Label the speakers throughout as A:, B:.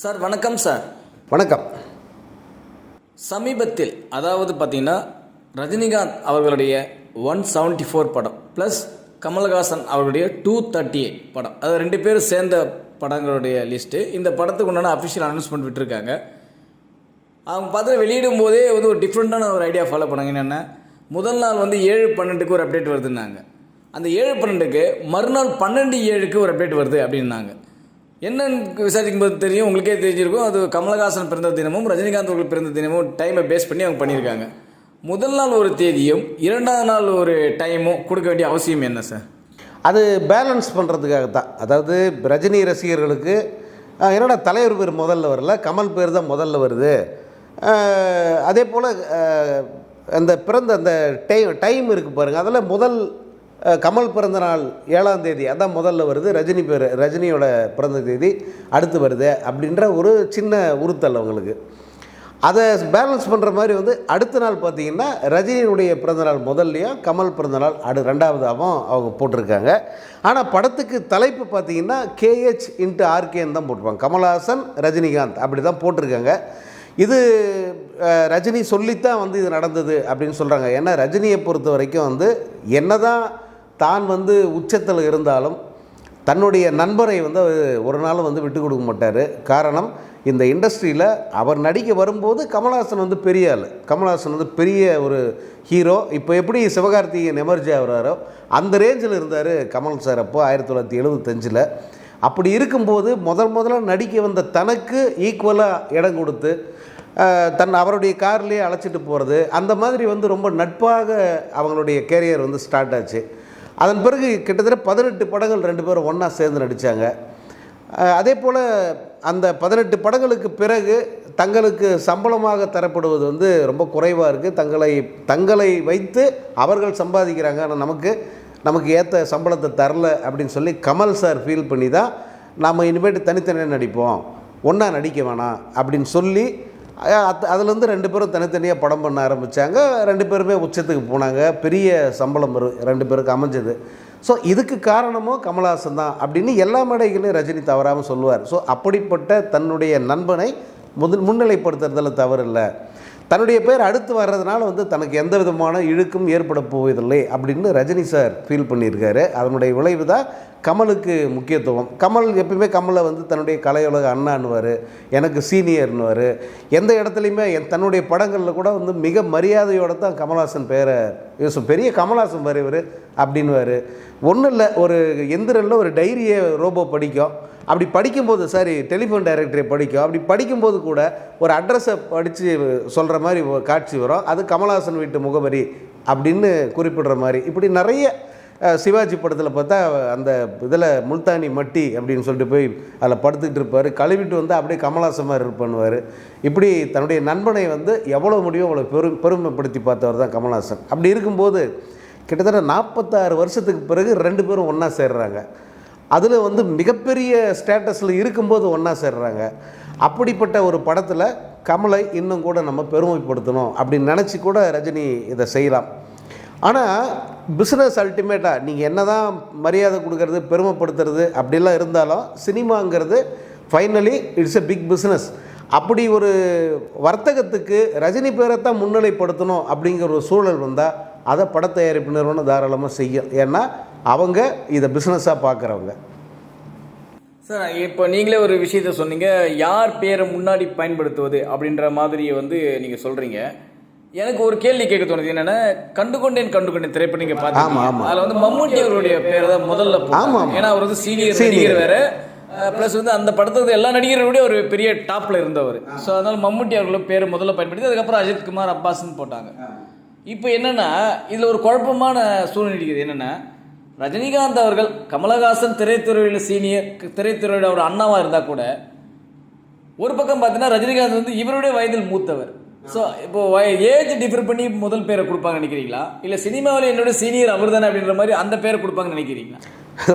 A: Sir வணக்கம் sir.
B: வணக்கம்.
A: சமீபத்தில் அதாவது பார்த்தீங்கன்னா ரஜினிகாந்த் அவர்களுடைய 174 படம் ப்ளஸ் கமல்ஹாசன் அவர்களுடைய 238 படம், அது ரெண்டு பேரும் சேர்ந்த படங்களுடைய லிஸ்ட்டு. இந்த படத்துக்கு உண்டான அஃபிஷியல் அனௌன்ஸ்மெண்ட் விட்டுருக்காங்க. அவங்க பார்த்து வெளியிடும் போதே வந்து ஒரு டிஃப்ரெண்ட்டான ஒரு ஐடியா ஃபாலோ பண்ணாங்க. என்னென்னா, முதல் நாள் வந்து 7/12க்கு ஒரு அப்டேட் வருதுன்னாங்க. அந்த 7/12க்கு மறுநாள் 12/7க்கு ஒரு அப்டேட் வருது அப்படின்னாங்க. என்னன்னு விசாரிக்கும் போது தெரியும், உங்களுக்கே தெரிஞ்சிருக்கும், அது கமல்ஹாசன் பிறந்த தினமும் ரஜினிகாந்த் அவர்கள் பிறந்த தினமும் டைமை பேஸ் பண்ணி அவங்க பண்ணியிருக்காங்க. முதல் நாள் ஒரு தேதியும் இரண்டாவது நாள் ஒரு டைமும் கொடுக்க வேண்டிய அவசியம் என்ன சார்?
B: அது பேலன்ஸ் பண்ணுறதுக்காக தான். அதாவது ரஜினி ரசிகர்களுக்கு என்னடா தலைவர் பேர் முதல்ல வரல, கமல் பேர் தான் முதல்ல வருது. அதே போல் அந்த பிறந்த அந்த டைம் இருக்குது பாருங்கள், அதில் முதல் கமல் பிறந்த நாள் 7ஆம் தேதி அதான் முதல்ல வருது, ரஜினியோட பிறந்த தேதி அடுத்து வருது அப்படின்ற ஒரு சின்ன உறுத்தல் அவங்களுக்கு. அதை பேலன்ஸ் பண்ணுற மாதிரி வந்து அடுத்த நாள் பார்த்திங்கன்னா ரஜினியுடைய பிறந்தநாள் முதல்லையும் கமல் பிறந்தநாள் ரெண்டாவதாகவும் அவங்க போட்டிருக்காங்க. ஆனால் படத்துக்கு தலைப்பு பார்த்திங்கன்னா KH×RKன்னு தான் போட்டிருப்பாங்க. கமல்ஹாசன் ரஜினிகாந்த் அப்படி தான் போட்டிருக்காங்க. இது ரஜினி சொல்லித்தான் வந்து இது நடந்தது அப்படின்னு சொல்கிறாங்க. ஏன்னா ரஜினியை பொறுத்த வரைக்கும் வந்து என்னதான் தான் வந்து உச்சத்தில் இருந்தாலும் தன்னுடைய நண்பரை வந்து ஒரு நாள் வந்து விட்டு கொடுக்க மாட்டார். காரணம், இந்த இண்டஸ்ட்ரியில் அவர் நடிக்க வரும்போது கமல்ஹாசன் வந்து பெரிய ஆள், கமல்ஹாசன் வந்து பெரிய ஒரு ஹீரோ. இப்போ எப்படி சிவகார்த்திகேயன் எமர்ஜி ஆகிறாரோ அந்த ரேஞ்சில் இருந்தார் கமல் சார் அப்போ 1975. அப்படி இருக்கும்போது முதல்ல நடிக்க வந்த தனக்கு ஈக்குவலாக இடம் கொடுத்து அவருடைய கார்லேயே அழைச்சிட்டு போகிறது, அந்த மாதிரி வந்து ரொம்ப நட்பாக அவங்களுடைய கேரியர் வந்து ஸ்டார்ட் ஆச்சு. அதன் பிறகு கிட்டத்தட்ட 18 படங்கள் ரெண்டு பேரும் ஒன்றா சேர்ந்து நடித்தாங்க. அதே போல் அந்த 18 படங்களுக்கு பிறகு தங்களுக்கு சம்பளமாக தரப்படுவது வந்து ரொம்ப குறைவாக இருக்குது. தங்களை வைத்து அவர்கள் சம்பாதிக்கிறாங்க, ஆனால் நமக்கு ஏற்ற சம்பளத்தை தரல அப்படின்னு சொல்லி கமல் சார் ஃபீல் பண்ணி தான் நாம் இனிமேட்டு தனித்தனியாக நடிப்போம், ஒன்றா நடிக்க வேணாம் அப்படின்னு சொல்லி அதுலேருந்து ரெண்டு பேரும் தனித்தனியாக படம் பண்ண ஆரம்பித்தாங்க. ரெண்டு பேருமே உச்சத்துக்கு போனாங்க, பெரிய சம்பளம் ரெண்டு பேருக்கு அமைஞ்சது. ஸோ இதுக்கு காரணமும் கமல்ஹாசன் தான் அப்படின்னு எல்லா மேடைகளையும் ரஜினி தவறாமல் சொல்லுவார். ஸோ அப்படிப்பட்ட தன்னுடைய நண்பனை முன்னிலைப்படுத்துறதில் தவறு இல்லை. தன்னுடைய பேர் அடுத்து வர்றதுனால வந்து தனக்கு எந்த விதமான இழுக்கும் ஏற்பட போவதில்லை அப்படின்னு ரஜினி சார் ஃபீல் பண்ணியிருக்காரு. அதனுடைய விளைவு தான் கமலுக்கு முக்கியத்துவம். கமல் எப்பயுமே கமலை வந்து தன்னுடைய கலையுலக அண்ணான்னுவார், எனக்கு சீனியர்னுவார். எந்த இடத்துலையுமே தன்னுடைய படங்களில் கூட வந்து மிக மரியாதையோடு தான் கமல்ஹாசன் பேரை பெரிய கமல்ஹாசன் பேர் இவர் அப்படின்வார். ஒன்றும் இல்லை, ஒரு எந்திரனில் ஒரு டைரியை ரோபோ படிக்கும், அப்படி படிக்கும்போது டெலிஃபோன் டைரக்டரை படிக்கும், அப்படி படிக்கும்போது கூட ஒரு அட்ரஸை படித்து சொல்கிற மாதிரி காட்சி வரும், அது கமல்ஹாசன் வீட்டு முகவரி அப்படின்னு குறிப்பிடுற மாதிரி. இப்படி நிறைய சிவாஜி படத்தில் பார்த்தா அந்த இதில் முல்தானி மட்டி அப்படின்னு சொல்லிட்டு போய் அதில் படுத்துக்கிட்டு இருப்பார், கழுவிட்டு வந்து அப்படியே கமல்ஹாசன் மாதிரி பண்ணுவார். இப்படி தன்னுடைய நண்பனை வந்து எவ்வளோ முடியும் அவ்வளோ பெருமைப்படுத்தி பார்த்தவர் தான் கமல்ஹாசன். அப்படி இருக்கும்போது கிட்டத்தட்ட 46 வருஷத்துக்கு பிறகு ரெண்டு பேரும் ஒன்றா சேர்றாங்க. அதில் வந்து மிகப்பெரிய ஸ்டேட்டஸில் இருக்கும்போது ஒன்றா சேர்றாங்க. அப்படிப்பட்ட ஒரு படத்தில் கமலை இன்னும் கூட நம்ம பெருமைப்படுத்தணும் அப்படின்னு நினச்சி கூட ரஜினி இதை செய்யலாம். ஆனால் பிஸ்னஸ் அல்டிமேட்டாக நீங்கள் என்ன தான் மரியாதை கொடுக்கறது பெருமைப்படுத்துறது அப்படிலாம் இருந்தாலும் சினிமாங்கிறது finally it's a big business. அப்படி ஒரு வர்த்தகத்துக்கு ரஜினி பேரை தான் முன்னிலைப்படுத்தணும் அப்படிங்கிற ஒரு சூழல் வந்தால் அதை பட தயாரிப்பு நிறுவனம் தாராளமாக செய்யும். ஏன்னா அவங்க இதை பிஸ்னஸாக பார்க்குறவங்க.
A: சார், இப்போ நீங்களே ஒரு விஷயத்த சொன்னீங்க, யார் பேரை முன்னாடி பயன்படுத்துவது அப்படின்ற மாதிரி வந்து நீங்கள் சொல்கிறீங்க. எனக்கு ஒரு கேள்வி கேட்க தோணுது. என்னென்னா, கண்டுகொண்டேன் திரைப்படம் நீங்கள் பார்த்தீங்க, அதில் வந்து மம்முட்டி அவருடைய பேரை தான் முதல்ல. ஆமாம், ஏன்னா அவர் வந்து சீனியர் நடிகர் வேறு, ப்ளஸ் வந்து அந்த படத்துக்கு எல்லா நடிகரோடைய ஒரு பெரிய டாப்பில் இருந்தவர். ஸோ அதனால் மம்முட்டி அவர்களோட பேர் முதல்ல பயன்படுத்தி அதுக்கப்புறம் அஜித் குமார் அப்பாஸ்ன்னு போட்டாங்க. இப்போ என்னென்னா, இதில் ஒரு குழப்பமான சூழ்நிலை இருக்குது. என்னென்னா, ரஜினிகாந்த் அவர்கள் கமல்ஹாசன் திரைத்துறையில் சீனியர், திரைத்துறையோட ஒரு அண்ணாவாக இருந்தால் கூட ஒரு பக்கம் பார்த்தீங்கன்னா ரஜினிகாந்த் வந்து இவருடைய வயதில் மூத்தவர். ஸோ இப்போ ஏஜ் டிஃபர் பண்ணி முதல் பேரை கொடுப்பாங்க நினைக்கிறீங்களா, இல்லை சினிமாவில் என்னோட சீனியர் அவர் தானே அப்படின்ற மாதிரி அந்த பேரை கொடுப்பாங்கன்னு நினைக்கிறீங்களா?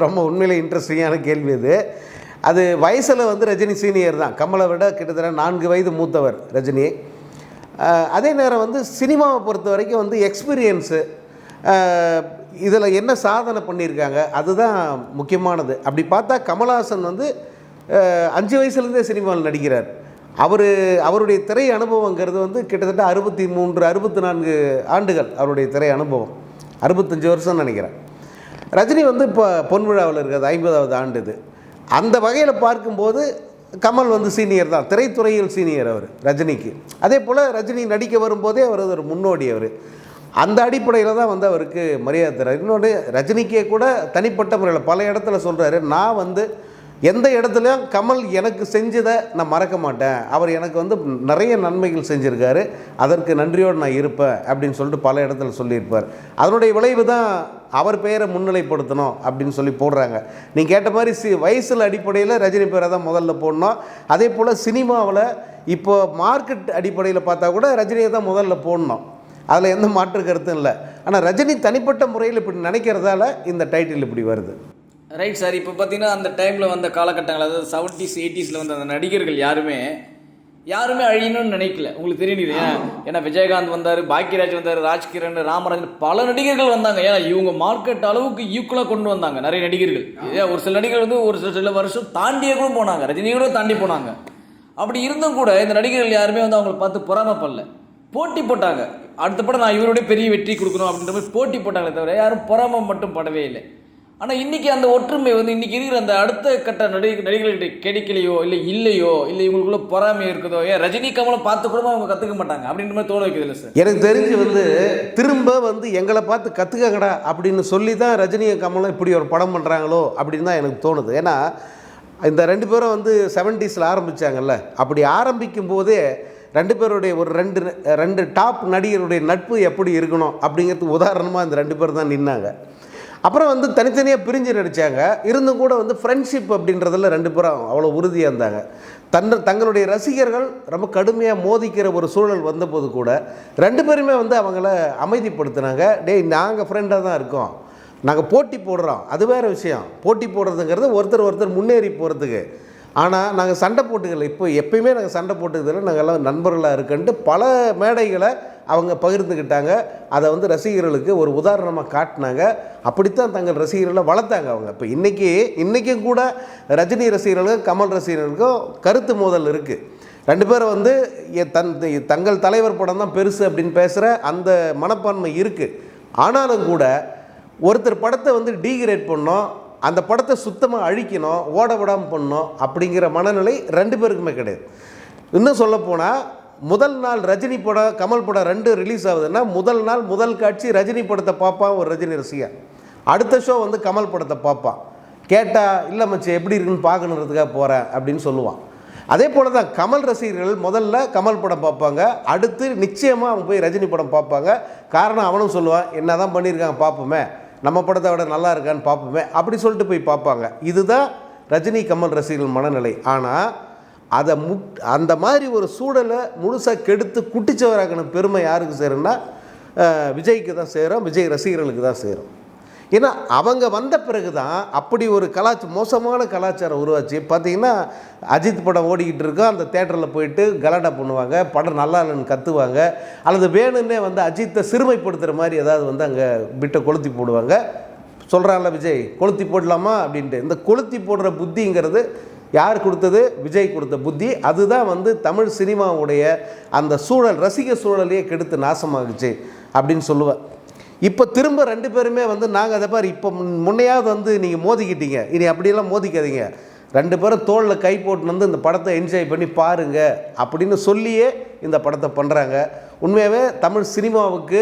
B: ரொம்ப உண்மையிலே இன்ட்ரெஸ்டிங்கான கேள்வி இது. அது வயசில் வந்து ரஜினி சீனியர் தான், கமலை விட கிட்டத்தட்ட 4 வயது மூத்தவர் ரஜினி. அதே நேரம் வந்து சினிமாவை பொறுத்த வரைக்கும் வந்து எக்ஸ்பீரியன்ஸு, இதில் என்ன சாதனை பண்ணியிருக்காங்க அதுதான் முக்கியமானது. அப்படி பார்த்தா கமல்ஹாசன் வந்து 5 வயசுலேருந்தே சினிமாவில் நடிக்கிறார். அவருடைய திரை அனுபவங்கிறது வந்து கிட்டத்தட்ட 63 64 ஆண்டுகள் அவருடைய திரை அனுபவம், 65 வருஷம்னு நினைக்கிறேன். ரஜினி வந்து இப்போ பொன்விழாவில் இருக்கிறது 50வது ஆண்டு இது. அந்த வகையில் பார்க்கும்போது கமல் வந்து சீனியர் தான், திரைத்துறையில் சீனியர் அவர் ரஜினிக்கு. அதே போல் ரஜினி நடிக்க வரும்போதே அவர் ஒரு முன்னோடி. அவர் அந்த அடிப்படையில் தான் வந்து அவருக்கு மரியாதை தரார். இன்னொன்று, ரஜினிக்கே கூட தனிப்பட்ட முறையில் பல இடத்துல சொல்கிறாரு, நான் வந்து எந்த இடத்துலையும் கமல் எனக்கு செஞ்சதை நான் மறக்க மாட்டேன், அவர் எனக்கு வந்து நிறைய நன்மைகள் செஞ்சுருக்காரு, அதற்கு நன்றியோடு நான் இருப்பேன் அப்படின்னு சொல்லிட்டு பல இடத்துல சொல்லியிருப்பார். அதனுடைய விளைவு தான் அவர் பெயரை முன்னிலைப்படுத்தணும் அப்படின்னு சொல்லி போடுறாங்க. நீங்கள் கேட்ட மாதிரி வயசில் அடிப்படையில் ரஜினி பேரை தான் முதல்ல போடணும். அதே போல் சினிமாவில் இப்போ மார்க்கெட் அடிப்படையில் பார்த்தா கூட ரஜினியை தான் முதல்ல போடணும், அதில் எந்த மாற்று கருத்தும் இல்லை. ஆனால் ரஜினி தனிப்பட்ட முறையில் இப்படி நினைக்கிறதால இந்த டைட்டில் இப்படி வருது.
A: Right sir. இப்போ பார்த்தீங்கன்னா அந்த டைமில் வந்த காலகட்டங்கள், அதாவது 70s 80s வந்த அந்த நடிகர்கள் யாருமே அழியணும்னு நினைக்கல. உங்களுக்கு தெரியும் இல்லையா? ஏன்னா விஜயகாந்த் வந்தார், பாக்கியராஜ் வந்தார், ராஜ்கிரண், ராமராஜன், பல நடிகர்கள் வந்தாங்க. ஏன்னா இவங்க மார்க்கெட் அளவுக்கு ஈக்குவலாக கொண்டு வந்தாங்க நிறைய நடிகர்கள். ஒரு சில நடிகர்கள் வந்து ஒரு சில வருஷம் தாண்டியே கூட போனாங்க, ரஜினியோட தாண்டி போனாங்க. அப்படி இருந்தும் கூட இந்த நடிகர்கள் யாருமே வந்து அவங்களை பார்த்து பொறாமப்படல, போட்டி போட்டாங்க. அடுத்த படம் நான் இவருடைய பெரிய வெற்றி கொடுக்கணும் அப்படின்ற மாதிரி போட்டி போட்டாங்களே தவிர யாரும் பொறாம மட்டும் படவே இல்லை. ஆனால் இன்றைக்கி அந்த ஒற்றுமை வந்து இன்றைக்கி இருக்கிற அந்த அடுத்த கட்ட நடிகர்கள்கிட்ட கிடைக்கலையோ இல்லையோ இவங்களுக்குள்ள பொறாமை இருக்குதோ, ஏன் ரஜினி கமலை பார்த்து கூட அவங்க கற்றுக்க மாட்டாங்க அப்படின்ற மாதிரி தோண வைக்கிறது இல்லை சார்.
B: எனக்கு தெரிஞ்சு வந்து திரும்ப வந்து எங்களை பார்த்து கற்றுக்கங்கடா அப்படின்னு சொல்லி தான் ரஜினியை கமலும் இப்படி ஒரு படம் பண்ணுறாங்களோ அப்படின்னு தான் எனக்கு தோணுது. ஏன்னா இந்த 2 பேரும் வந்து 70s ஆரம்பித்தாங்கல்ல, அப்படி ஆரம்பிக்கும் போதே 2 பேருடைய ஒரு ரெண்டு டாப் நடிகருடைய நட்பு எப்படி இருக்கணும் அப்படிங்கிறதுக்கு உதாரணமாக இந்த 2 பேர் தான் நின்னாங்க. அப்புறம் வந்து தனித்தனியாக பிரிஞ்சு நடித்தாங்க. இருந்தும் கூட வந்து ஃப்ரெண்ட்ஷிப் அப்படின்றதில் 2 பேரும் அவ்வளோ உறுதியாக இருந்தாங்க. தங்களுடைய ரசிகர்கள் ரொம்ப கடுமையாக மோதிக்கிற ஒரு சூழல் வந்தபோது கூட 2 பேருமே வந்து அவங்கள அமைதிப்படுத்தினாங்க. டேய், நாங்கள் ஃப்ரெண்டாக தான் இருக்கோம், நாங்கள் போட்டி போடுறோம், அது வேறு விஷயம். போட்டி போடுறதுங்கிறது ஒருத்தர் முன்னேறி போகிறதுக்கு. ஆனால் நாங்கள் சண்டை போட்டுக்கல, இப்போ எப்பயுமே நாங்கள் சண்டை போட்டுக்கிறதில்ல, நாங்கள் எல்லாம் நண்பர்களாக இருக்குன்ட்டு பல மேடைகளை அவங்க பகிர்ந்துக்கிட்டாங்க. அதை வந்து ரசிகர்களுக்கு ஒரு உதாரணமாக காட்டினாங்க. அப்படித்தான் தங்கள் ரசிகர்களை வளர்த்தாங்க அவங்க. இப்போ இன்றைக்கும் கூட ரஜினி ரசிகர்களுக்கும் கமல் ரசிகர்களுக்கும் கருத்து மோதல் இருக்குது. 2 பேரும் வந்து தங்கள் தலைவர் படம் தான் பெருசு அப்படின்னு பேசுகிற அந்த மனப்பான்மை இருக்குது. ஆனாலும் கூட ஒருத்தர் படத்தை வந்து டீகிரேட் பண்ணோம், அந்த படத்தை சுத்தமாக அழிக்கணும், ஓட விடாமல் பண்ணணும் அப்படிங்கிற மனநிலை 2 பேருக்குமே கிடையாது. இன்னும் சொல்லப்போனால் முதல் நாள் ரஜினி படம் கமல் படம் 2 ரிலீஸ் ஆகுதுன்னா முதல் நாள் முதல் காட்சி ரஜினி படத்தை பார்ப்பான் ஒரு ரஜினி ரசிகன், அடுத்த ஷோ வந்து கமல் படத்தை பார்ப்பான். கேட்டால் இல்லை மச்சி எப்படி இருக்குன்னு பார்க்கணுன்றதுக்காக போகிறேன் அப்படின்னு சொல்லுவான். அதே போல் தான் கமல் ரசிகர்கள் முதல்ல கமல் படம் பார்ப்பாங்க, அடுத்து நிச்சயமாக அவங்க போய் ரஜினி படம் பார்ப்பாங்க. காரணம் அவனும் சொல்லுவான், என்ன தான் பண்ணியிருக்காங்க பார்ப்போமே, நம்ம படத்தை விட நல்லா இருக்கான்னு பார்ப்போமே அப்படி சொல்லிட்டு போய் பார்ப்பாங்க. இதுதான் ரஜினி கமல் ரசிகர்கள் மனநிலை. ஆனால் அதை அந்த மாதிரி ஒரு சூழலை முழுசாக கெடுத்து குட்டிச்சவராக்கின பெருமை யாருக்கு சேரும்னா விஜய்க்கு தான் சேரும், விஜய் ரசிகர்களுக்கு தான் சேரும். ஏன்னா அவங்க வந்த பிறகு தான் அப்படி ஒரு மோசமான கலாச்சாரம் உருவாச்சு. பார்த்திங்கன்னா அஜித் படம் ஓடிக்கிட்டு இருக்கோம், அந்த தேட்டரில் போயிட்டு கலாட்டா பண்ணுவாங்க, படம் நல்லா இல்லைன்னு கத்துவாங்க, அல்லது வேணும்னே வந்து அஜித்தை சிறுமைப்படுத்துகிற மாதிரி ஏதாவது வந்து அங்கே விட்டை கொளுத்தி போடுவாங்க. சொல்கிறான்ல விஜய் கொளுத்தி போடலாமா அப்படின்ட்டு. இந்த கொளுத்தி போடுற புத்திங்கிறது யார் கொடுத்தது? விஜய் கொடுத்த புத்தி. அதுதான் வந்து தமிழ் சினிமாவுடைய அந்த சூழல், ரசிக சூழலையே கெடுத்து நாசமாகுச்சு அப்படின்னு சொல்லுவேன். இப்போ திரும்ப 2 பேருமே வந்து நாங்கள் அதை பாரு, இப்போ முன்னையாவது வந்து நீங்கள் மோதிக்கிட்டீங்க, இனி அப்படியெல்லாம் மோதிக்காதீங்க, 2 பேரும் தோளில் கை போட்டு வந்து இந்த படத்தை என்ஜாய் பண்ணி பாருங்கள் அப்படின்னு சொல்லியே இந்த படத்தை பண்ணுறாங்க. உண்மையாகவே தமிழ் சினிமாவுக்கு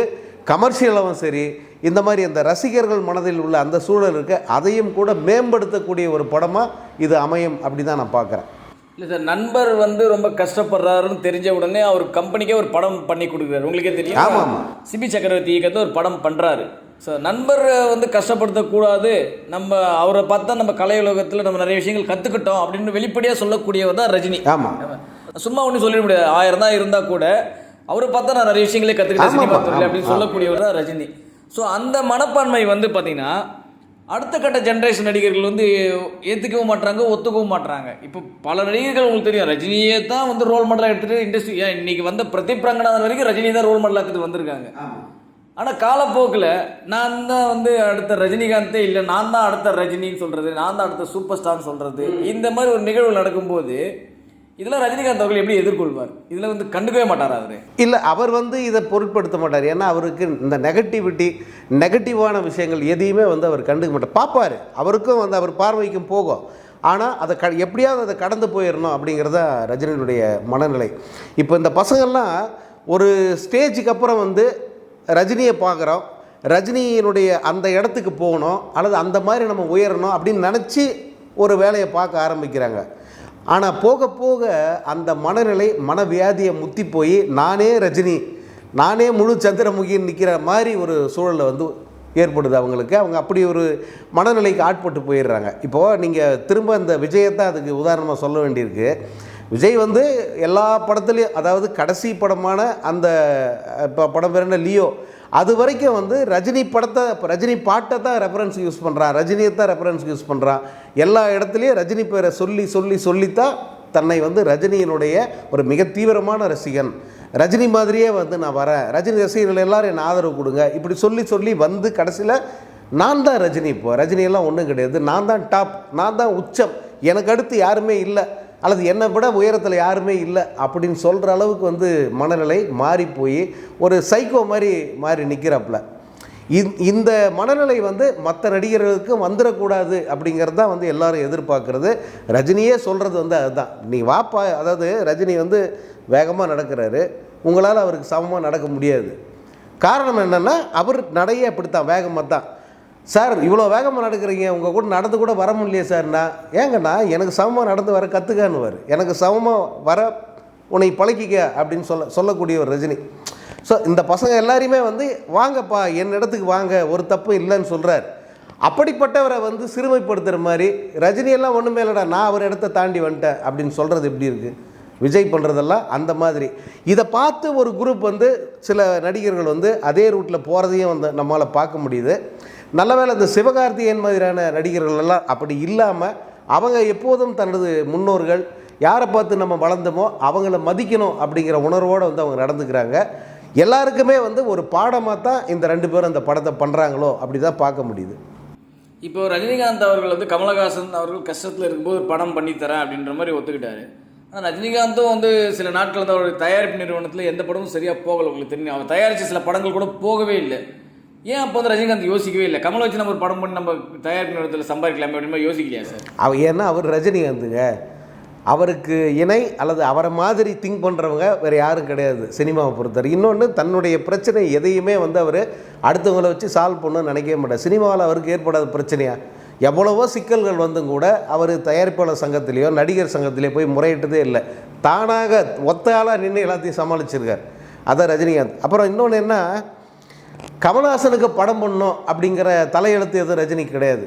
B: கமர்ஷியலாகவும் சரி, இந்த மாதிரி அந்த ரசிகர்கள் மனதில் உள்ள அந்த சூழல் இருக்க அதையும் கூட மேம்படுத்தக்கூடிய ஒரு படமாக இது அமையும் அப்படி தான் நான் பார்க்குறேன்.
A: இல்லை சார், நண்பர் வந்து ரொம்ப கஷ்டப்படுறாருன்னு தெரிஞ்ச உடனே அவர் கம்பெனிக்கே ஒரு படம் பண்ணி கொடுக்குறாரு. உங்களுக்கே தெரியும்.
B: ஆமாம்,
A: சிபி சக்கரவர்த்தி இயக்கத்தை ஒரு படம் பண்ணுறாரு. ஸோ நண்பர் வந்து கஷ்டப்படுத்தக்கூடாது, நம்ம அவரை பார்த்தா நம்ம கலை உலகத்தில் நம்ம நிறைய விஷயங்கள் கற்றுக்கிட்டோம் அப்படின்னு வெளிப்படையாக சொல்லக்கூடியவர் தான் ரஜினி.
B: ஆமாம்,
A: சும்மா ஒன்றும் சொல்லிட முடியாது. 1000 தான் இருந்தால் கூட அவரை பார்த்தா நான் நிறைய விஷயங்களே கற்றுக்கிட்டேன் சினிமா துறையில் அப்படின்னு சொல்லக்கூடியவர் தான் ரஜினி. ஸோ அந்த மனப்பான்மை வந்து பார்த்திங்கன்னா அடுத்த கட்ட ஜென்ரேஷன் நடிகர்கள் வந்து ஏற்றுக்கவும் மாட்டாங்க, ஒத்துக்கவும் மாட்டாங்க. இப்போ பல நடிகர்கள் உங்களுக்கு தெரியும், ரஜினியே தான் வந்து ரோல் மாடலாக எடுத்துகிட்டு இண்டஸ்ட்ரி, இன்னைக்கு வந்த பிரதீப் ரங்கநாதன் வரைக்கும் ரஜினி தான் ரோல் மாடலாக எடுத்துகிட்டு வந்திருக்காங்க. ஆனால் காலப்போக்கில் நான் தான் வந்து அடுத்த ரஜினிகாந்தே இல்லை, நான் தான் அடுத்த ரஜினின்னு சொல்கிறது, நான் தான் அடுத்த சூப்பர் ஸ்டார்னு சொல்கிறது, இந்த மாதிரி ஒரு நிகழ்வு நடக்கும்போது இதெல்லாம் ரஜினிகாந்த் அவர்கள் எப்படி எதிர்கொள்வார்? இதில் வந்து கண்டுக்கவே மாட்டார் அவர்?
B: இல்லை, அவர் வந்து இதை பொருட்படுத்த மாட்டார். ஏன்னா அவருக்கு இந்த நெகட்டிவான விஷயங்கள் எதையுமே வந்து அவர் கண்டுக்க மாட்டார். பார்ப்பார், அவருக்கும் வந்து அவர் பார்வைக்கும் போகும். ஆனால் அதை எப்படியாவது அதை கடந்து போயிடணும் அப்படிங்கிறத ரஜினியுடைய மனநிலை. இப்போ இந்த பசங்கள்லாம் ஒரு ஸ்டேஜுக்கு அப்புறம் வந்து ரஜினியை பார்க்குறோம், ரஜினியினுடைய அந்த இடத்துக்கு போகணும் அல்லது அந்த மாதிரி நம்ம உயரணும் அப்படின்னு நினச்சி ஒரு வேலையை பார்க்க ஆரம்பிக்கிறாங்க. ஆனால் போக போக அந்த மனநிலை மனவியாதியை முத்தி போய் நானே ரஜினி, நானே முழு சந்திரமுகின்னு நிற்கிற மாதிரி ஒரு சூழலில் வந்து ஏற்படுது அவங்களுக்கு. அவங்க அப்படி ஒரு மனநிலைக்கு ஆட்பட்டு போயிடுறாங்க. இப்போது நீங்கள் திரும்ப இந்த விஜயத்தான் அதுக்கு உதாரணமாக சொல்ல வேண்டியிருக்கு. விஜய் வந்து எல்லா படத்துலேயும், அதாவது கடைசி படமான அந்த இப்போ படம் பேர் என்ன, லியோ, அது வரைக்கும் வந்து ரஜினி பாட்டை தான் ரெஃபரன்ஸ் யூஸ் பண்ணுறான், ரஜினியை தான் ரெஃபரன்ஸ் யூஸ் பண்ணுறான். எல்லா இடத்துலையும் ரஜினி பேரை சொல்லித்தான் தன்னை வந்து ரஜினியினுடைய ஒரு மிக தீவிரமான ரசிகன், ரஜினி மாதிரியே வந்து நான் வரேன், ரஜினி ரசிகர்கள் எல்லோரும் என் ஆதரவு கொடுங்க, இப்படி சொல்லி வந்து கடைசியில் நான் தான் ரஜினி. இப்போ ரஜினியெல்லாம் ஒன்றும் கிடையாது, நான் தான் டாப், நான் தான் உச்சம், எனக்கு அடுத்து யாருமே இல்லை, அல்லது என்னை விட உயரத்தில் யாருமே இல்லை அப்படின்னு சொல்கிற அளவுக்கு வந்து மனநிலை மாறி போய் ஒரு சைக்கோ மாறி நிற்கிறாப்புல. இந்த மனநிலை வந்து மற்ற நடிகர்களுக்கு வந்துடக்கூடாது அப்படிங்கிறது தான் வந்து எல்லோரும் எதிர்பார்க்குறது. ரஜினியே சொல்கிறது வந்து அதுதான், நீ வாப்பா, அதாவது ரஜினி வந்து வேகமாக நடக்கிறாரு, உங்களால் அவருக்கு சமமாக நடக்க முடியாது. காரணம் என்னென்னா அவர் நடையே அப்படித்தான், வேகமாக தான். சார் இவ்வளோ வேகமாக நடக்கிறீங்க, உங்கள் கூட நடந்து கூட வர முடியலையே சார்ண்ணா. ஏங்கண்ணா, எனக்கு சமமாக நடந்து வர கற்றுக்கான்னுவார், எனக்கு சமமாக வர உன்னை பழக்கிக்க அப்படின்னு சொல்லக்கூடிய ஒரு ரஜினி. ஸோ இந்த பசங்க எல்லாரையுமே வந்து வாங்கப்பா என் இடத்துக்கு வாங்க, ஒரு தப்பு இல்லைன்னு சொல்கிறார். அப்படிப்பட்டவரை வந்து சிறுமைப்படுத்துகிற மாதிரி ரஜினியெல்லாம் ஒன்றுமே இல்லைடா, நான் அவர் இடத்த தாண்டி வந்துட்டேன் அப்படின்னு சொல்கிறது எப்படி இருக்குது? விஜய் பண்ணுறதெல்லாம் அந்த மாதிரி. இதை பார்த்து ஒரு குரூப் வந்து சில நடிகர்கள் வந்து அதே ரூட்டில் போகிறதையும் வந்து நம்மளால் பார்க்க முடியுது. நல்ல வேளை இந்த சிவகார்த்திகேயன் மாதிரியான நடிகர்கள் எல்லாம் அப்படி இல்லாமல் அவங்க எப்போதும் தனது முன்னோர்கள் யாரை பார்த்து நம்ம வளர்ந்தோமோ அவங்கள மதிக்கணும் அப்படிங்கிற உணர்வோடு வந்து அவங்க நடந்துக்கிறாங்க. எல்லாருக்குமே வந்து ஒரு பாடமாக தான் இந்த ரெண்டு பேரும் அந்த படத்தை பண்ணுறாங்களோ அப்படி தான் பார்க்க முடியுது.
A: இப்போ ரஜினிகாந்த் அவர்கள் வந்து கமலஹாசன் அவர்கள் கஷ்டத்தில் இருக்கும்போது ஒரு படம் பண்ணித்தரேன் அப்படின்ற மாதிரி ஒத்துக்கிட்டாரு. ஆனால் ரஜினிகாந்தும் வந்து சில நாட்கள் வந்து அவருடைய தயாரிப்பு நிறுவனத்தில் எந்த படமும் சரியாக போகலை. உங்களுக்கு தெரியும், அவர் தயாரித்த சில படங்கள் கூட போகவே இல்லை. ஏன் அப்போ வந்து ரஜினிகாந்த் யோசிக்கவே இல்லை, கமலை வச்சு நம்ம ஒரு படம் பண்ணி நம்ம தயாரிப்பு நிறுவனத்தில் சம்பாதிக்கலாமே அப்படின்னு யோசிக்கலையா சார்?
B: ஏன்னா அவர் ரஜினிகாந்துங்க, அவருக்கு இணை அல்லது அவரை மாதிரி திங்க் பண்ணுறவங்க வேறு யாரும் கிடையாது சினிமாவை பொறுத்தவரை. இன்னொன்று, தன்னுடைய பிரச்சனை எதையுமே வந்து அவர் அடுத்தவங்களை வச்சு சால்வ் பண்ணணும்னு நினைக்கவே மாட்டார். சினிமாவில் அவருக்கு ஏற்படாத பிரச்சனையாக எவ்வளவோ சிக்கல்கள் வந்தும் கூட அவர் தயாரிப்பாளர் சங்கத்திலேயோ நடிகர் சங்கத்திலேயோ போய் முறையிட்டதே இல்லை. தானாக ஒத்தாளாக நின்று எல்லாத்தையும் சமாளிச்சிருக்கார். அதான் ரஜினிகாந்த். அப்புறம் இன்னொன்று என்ன, கமல்ஹாசனுக்கு படம் பண்ணணும் அப்படிங்கிற தலையெழுத்து எதுவும் ரஜினி கிடையாது.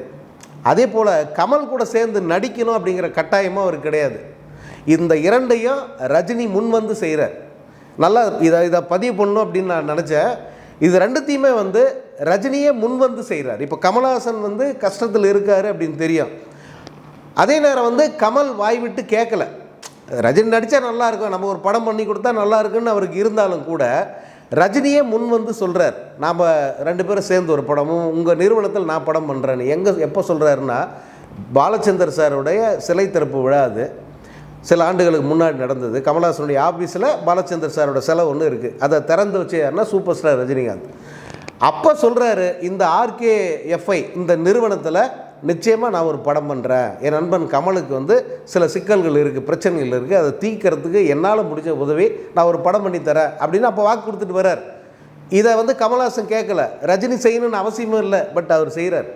B: அதே போல் கமல் கூட சேர்ந்து நடிக்கணும் அப்படிங்கிற கட்டாயமும் அவர் கிடையாது. இந்த இரண்டையும் ரஜினி முன் வந்து செய்கிறார். நல்லா இதை பதிவு பண்ணணும் அப்படின்னு நான் நினச்சேன். இது ரெண்டுத்தையுமே வந்து ரஜினியே முன் வந்து செய்கிறார். இப்போ கமல்ஹாசன் வந்து கஷ்டத்தில் இருக்கார் அப்படின்னு தெரியும். அதே நேரம் வந்து கமல் வாய் விட்டு கேட்கல, ரஜினி நடித்தா நல்லாயிருக்கும், நம்ம ஒரு படம் பண்ணி கொடுத்தா நல்லா இருக்குன்னு அவருக்கு இருந்தாலும் கூட ரஜினியே முன் வந்து சொல்கிறார், நாம் ரெண்டு பேரும் சேர்ந்து ஒரு படமும் உங்கள் நிறுவனத்தில் நான் படம் பண்ணுறேன்னு. எப்போ சொல்கிறாருன்னா, பாலச்சந்தர் சாருடைய சிலை திறப்பு விழா அது சில ஆண்டுகளுக்கு முன்னாடி நடந்தது. கமல்ஹாசனுடைய ஆஃபீஸில் பாலச்சந்தர் சாரோட சிலை ஒன்று இருக்குது. அதை திறந்து வச்சு யாருன்னா சூப்பர் ஸ்டார் ரஜினிகாந்த். அப்போ சொல்கிறாரு, இந்த RKFI இந்த நிறுவனத்தில் நிச்சயமாக நான் ஒரு படம் பண்ணுறேன், என் நண்பன் கமலுக்கு வந்து சில சிக்கல்கள் இருக்குது, பிரச்சனைகள் இருக்குது, அதை தீர்க்கறதுக்கு என்னால் முடிஞ்ச உதவி நான் ஒரு படம் பண்ணி தரேன் அப்படின்னு அப்போ வாக்கு கொடுத்துட்டு வர்றார். இதை வந்து கமல்ஹாசன் கேட்கல, ரஜினி செய்யணும்னு அவசியமும் இல்லை, பட் அவர் செய்கிறார்.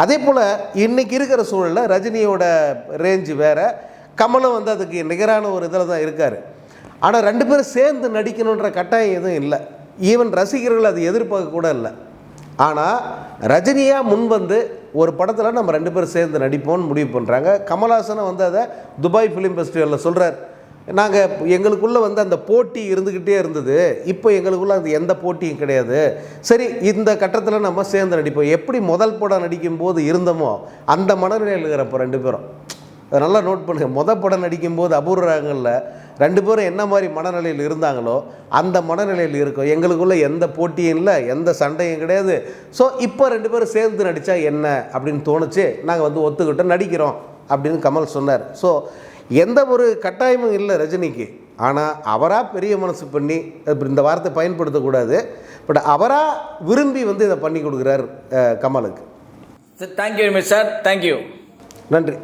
B: அதே போல் இன்றைக்கி இருக்கிற சூழலில் ரஜினியோட ரேஞ்சு வேறு, கமலும் வந்து அதுக்கு நிகரான ஒரு இதில் தான் இருக்கார். ஆனால் ரெண்டு பேரும் சேர்ந்து நடிக்கணுன்ற கட்டாயம் எதுவும் இல்லை. ஈவன் ரசிகர்கள் அது எதிர்பார்க்க கூட இல்லை. ஆனால் ரஜினியாக முன் வந்து ஒரு படத்தில் நம்ம ரெண்டு பேரும் சேர்ந்து நடிப்போம்னு முடிவு பண்ணுறாங்க. கமல்ஹாசனை வந்து அதை துபாய் ஃபிலிம் ஃபெஸ்டிவலில் சொல்கிறார், நாங்கள் எங்களுக்குள்ளே வந்து அந்த போட்டி இருந்துக்கிட்டே இருந்தது, இப்போ எங்களுக்குள்ளே அது எந்த போட்டியும் கிடையாது, சரி இந்த கட்டத்தில் நம்ம சேர்ந்து நடிப்போம். எப்படி முதல் படம் நடிக்கும்போது இருந்தோமோ அந்த மனநிலையில் இருக்கிறப்போ ரெண்டு பேரும் அதை நல்லா நோட் பண்ணுங்கள். படம் நடிக்கும்போது அபூர்வ ராகங்களில் 2 பேரும் என்ன மாதிரி மனநிலையில் இருந்தாங்களோ அந்த மனநிலையில் இருக்கும். எங்களுக்குள்ளே எந்த போட்டியும் இல்லை, எந்த சண்டையும் கிடையாது. ஸோ இப்போ 2 பேரும் சேர்ந்து நடித்தா என்ன அப்படின்னு தோணுச்சு. நாங்கள் வந்து ஒத்துக்கிட்டோம், நடிக்கிறோம் அப்படின்னு கமல் சொன்னார். ஸோ எந்த ஒரு கட்டாயமும் இல்லை ரஜினிக்கு. ஆனால் அவராக பெரிய மனசு பண்ணி, இந்த வார்த்தை பயன்படுத்தக்கூடாது, பட் அவராக விரும்பி வந்து இதை பண்ணி கொடுக்குறார் கமலுக்கு.
A: Sir thank you very much sir. Thank you.
B: நன்றி.